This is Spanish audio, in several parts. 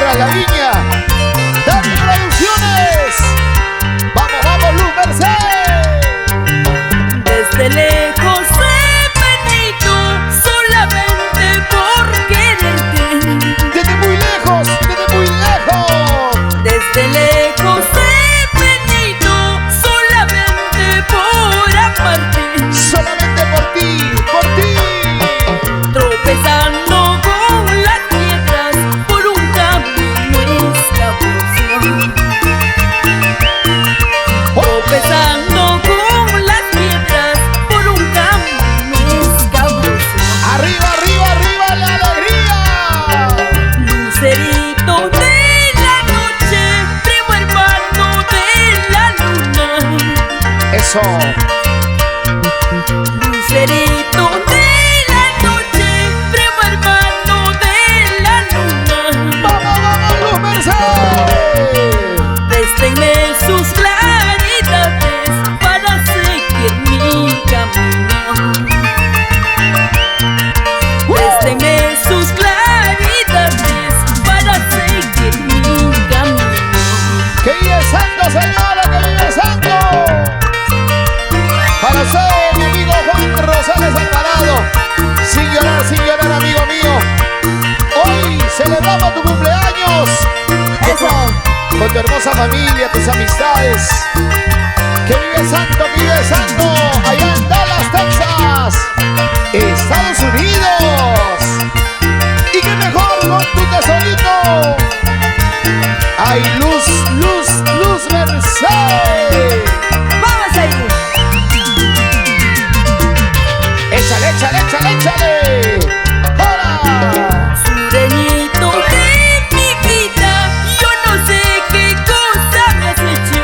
Tierra La Viña. Dani Producciones. Vamos, vamos, Luz Merced. Desde lejos he venido solamente por quererte. Desde muy lejos, desde muy lejos. Desde lejos he venido solamente por amarte. Solamente por ti, por ti. Tropezando con las piedras por un camino escabroso. Tropezando con las piedras por un camino escabroso. Arriba, arriba, arriba la alegría. Lucerito de la noche, primo hermano de la luna. Eso. Lucerito de la noche, primo hermano de la luna. Vamos, vamos, Luz Merced. Préstenme sus claridades para seguir mi camino. Préstenme sus claridades para seguir mi camino. Que vive el santo, señora, que vive el santo. Para usted, mi amigo Juan Rosales Alvarado. Sin llorar, amigo mío. Hoy celebramos tu cumpleaños. Eso. Con tu hermosa familia, tus amistades. Que vive el santo, que vive el santo. Allá en Dallas, Texas, Estados Unidos. Y qué mejor con tu tesorito. Ay, Luz, Luz, Luz Merced. Vamos ahí. Échale, échale, échale, échale. ¡Hola! Sureñito de mi vida, yo no sé qué cosa me has hecho.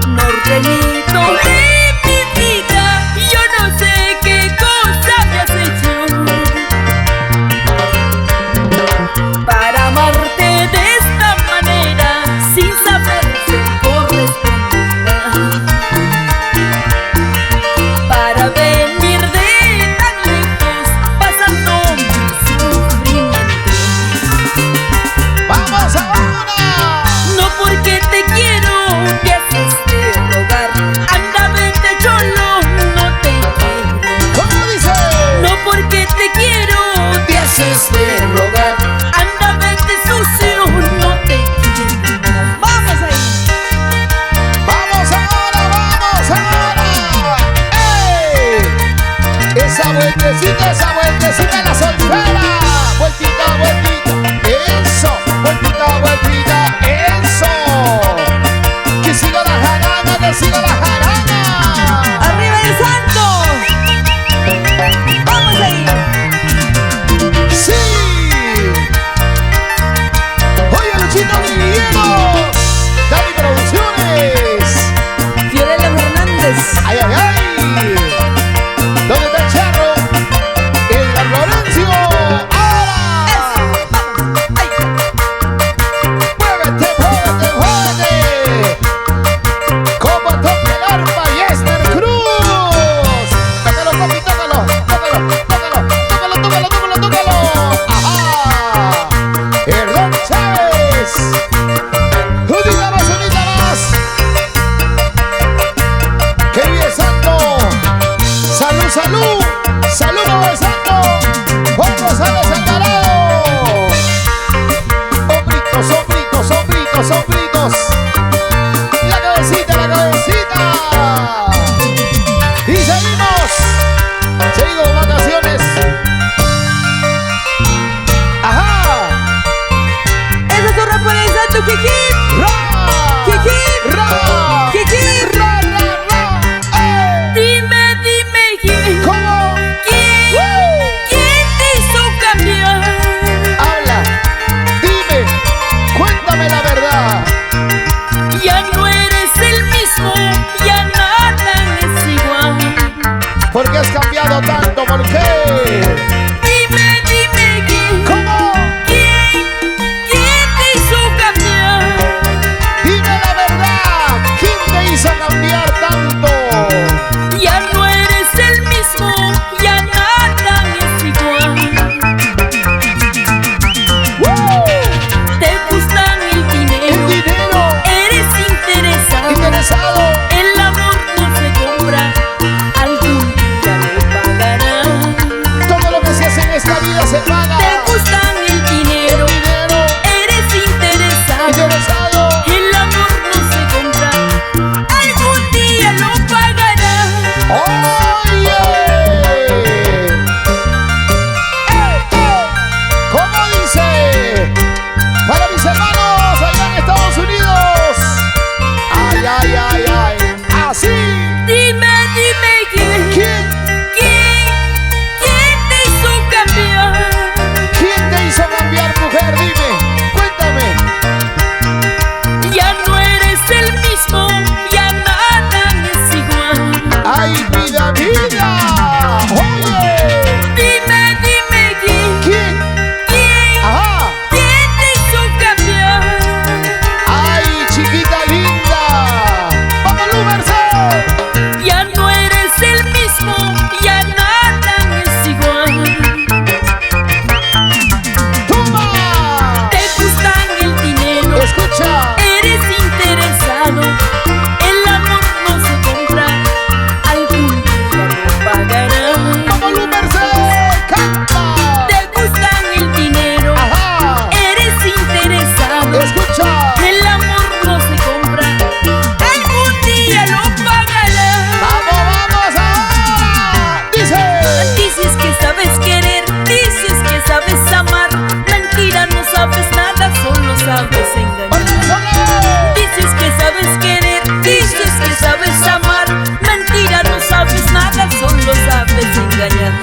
Norteñito de mi vida, yo no sé qué cosa me has hecho. Para amarte de esta manera, sin saber ser correspondida. Para venir de tan lejos, pasando mi sufrimiento. ¡Vamos ahora! No porque te quiero, te haces de rogar. Anda, vete, cholo, no te quiero. ¿Cómo dice? No porque te quiero, te haces de rogar. Anda, vete, sucio, no te quiero. Vamos ahí. ¡Vamos ahora, vamos ahora! ¡Ey! Esa vueltecita en la soltera. Vueltita, vueltita. Eso, vueltita, vueltita. Eso. Que siga la jarana, que siga la jarana. ¡Arriba el santo! ¡Vamos ahí! Sí. manada. Te gustan el dinero, eres interesado. El amor no se compra, algún día lo pagarás. Oye, ¿cómo dice? Para mis hermanos allá en Estados Unidos. Ay, ay, ay, ay. Así. Dime quién, ¿Quién? quién te hizo cambiar. ¿Quién te hizo cambiar, mujer? Dime, cuéntame. Ya no eres el mismo, ya nada es igual. Ay, vida, vida. Oye, Dime quién, ¿quién? Ajá. quién te hizo cambiar. Ay, chiquita linda. ¡Vamos, Merced! Ya no eres el mismo, ya nada es igual. ¡Toma! Te gustan el dinero, Escucha. eres interesado. El amor no se compra, algún día lo pagarás. ¡Vamos, Merced! ¡Canta! Te gustan el dinero, Ajá. eres interesado. Escucha. El amor no se compra, algún día lo pagarás. ¡Vamos ahora! Dice. Dices que sabes querer, dices que sabes amar. Mentira, no sabes nada, solo sabes engañar. ¡Vamos ahora! Dices que sabes querer, dices que sabes amar. Mentira, no sabes nada, solo sabes engañar.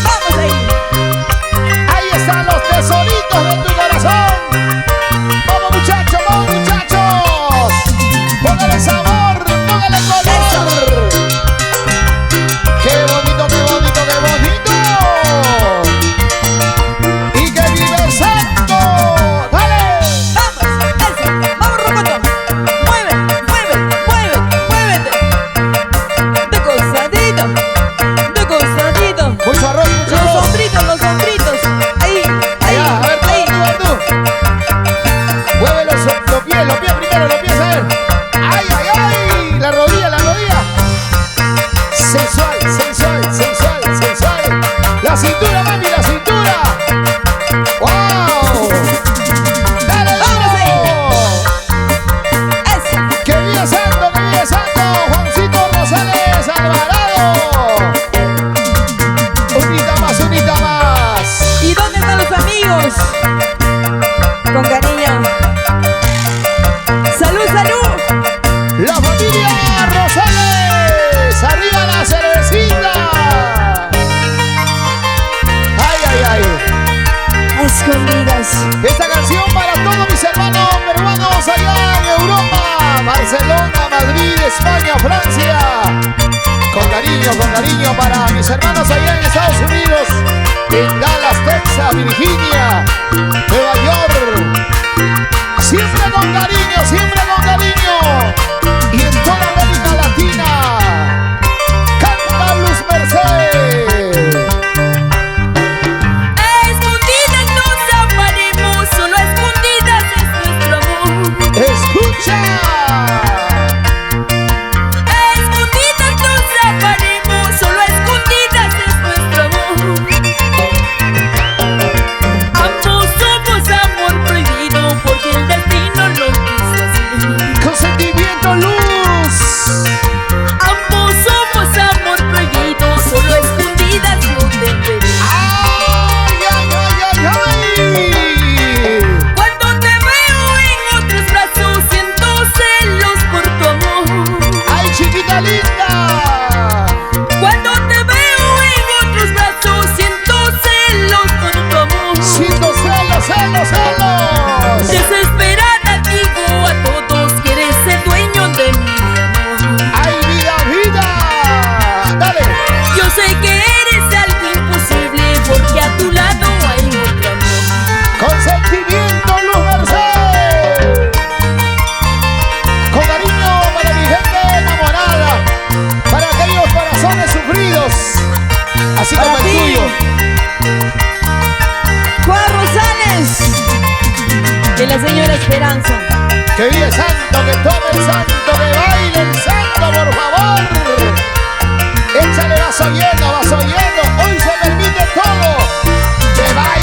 Vamos ahí. Ahí están los tesoritos de tu corazón. Vamos, muchachos, vamos, muchachos. Póngale sabor, póngale color. Qué bonito, qué bonito, qué bonito. Y que vive el santo. Dale. Vamos, eso, vamos, Rocoto. Mueve, mueve, mueve, muévete. De costadito, de costadito. Mucho arroz, mucho Los arroz. hombritos, los hombritos. Ahí, ahí, Allá, a ver, ahí. tú. Mueve los pies primero, los pies, a ver. ¡Ay, ay, ay! La rodilla, la rodilla. Sensual, sensual, sensual, sensual. La cintura, mami, la cintura. ¡Wow! ¡Dale, Vamos vamos! Eso. ¡Que vive santo, que vive santo! Juancito Rosales Alvarado. Unita más, unita más. ¿Y dónde están los amigos? Con cariño. ¡Salud, salud! La familia Rosales. ¡Arriba la cervecita! ¡Ay, ay, ay! A escondidas. Esta canción para todos mis hermanos peruanos allá en Europa, Barcelona, Madrid, España, Francia. Con cariño para mis hermanos allá en Estados Unidos, en Dallas, Texas, Virginia, Nueva York. Siempre con cariño, siempre con cariño. Y en toda América Latina. Canta Luz Merced. A escondidas nos amaremos, solo a escondidas es nuestro amor. Escucha. A escondidas nos amaremos, solo a escondidas es nuestro amor. Ambos somos amor prohibido, porque el destino lo quiso así. Consentimiento, Luz. Ambos somos amor prohibido, solo a escondidas yo te veré. ¡Ay, ay, ay, ay, ay! Cuando te veo en otros brazos, siento celos por tu amor. ¡Ay, chiquita linda! Cuando te veo en otros brazos, siento celos por tu amor. Siento celos, celos, celos. Desesperada digo a todos que eres el dueño de mi amor. ¡Ay, vida, vida! ¡Dale! Yo sé que eres algo imposible, porque a tu lado hay otro amor. Consentimiento, Luz Merced. Con cariño para mi gente enamorada, para aquellos corazones sufridos, así como Para el ti. tuyo. Juan Rosales y la señora Esperanza. Que vive santo, que tome el santo, que baile el santo, por favor. Échale vaso lleno, hoy se permite todo. Que baile.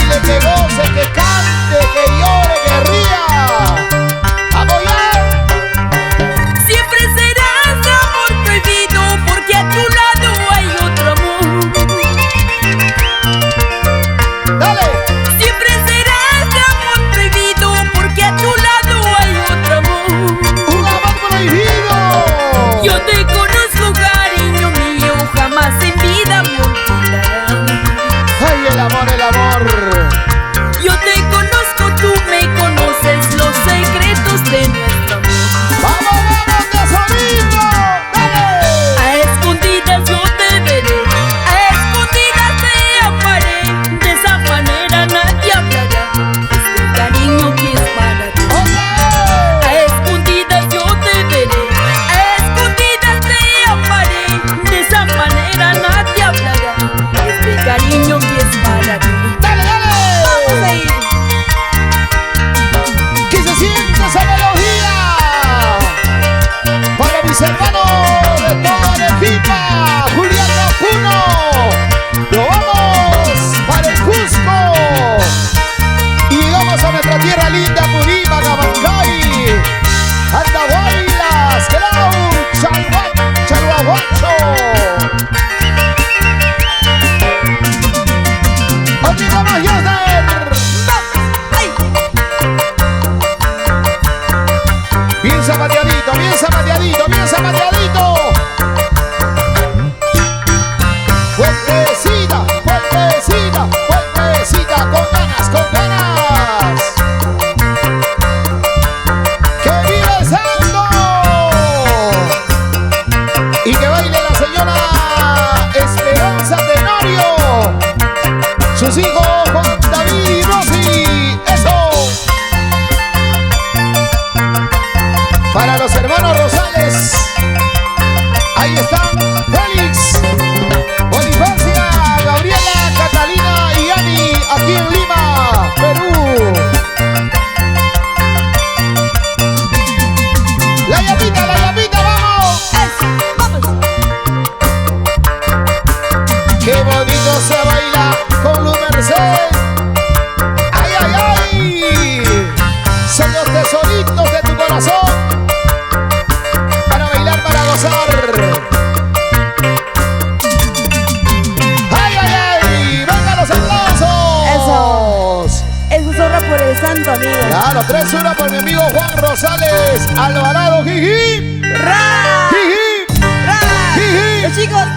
tanto, amigo. Claro, 3-1 por mi amigo Juan Rosales Alvarado. Jiji. ¡Ra! Jiji. ¡Ra! Jiji. Los chicos.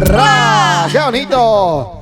¡Ra! ¡Qué bonito!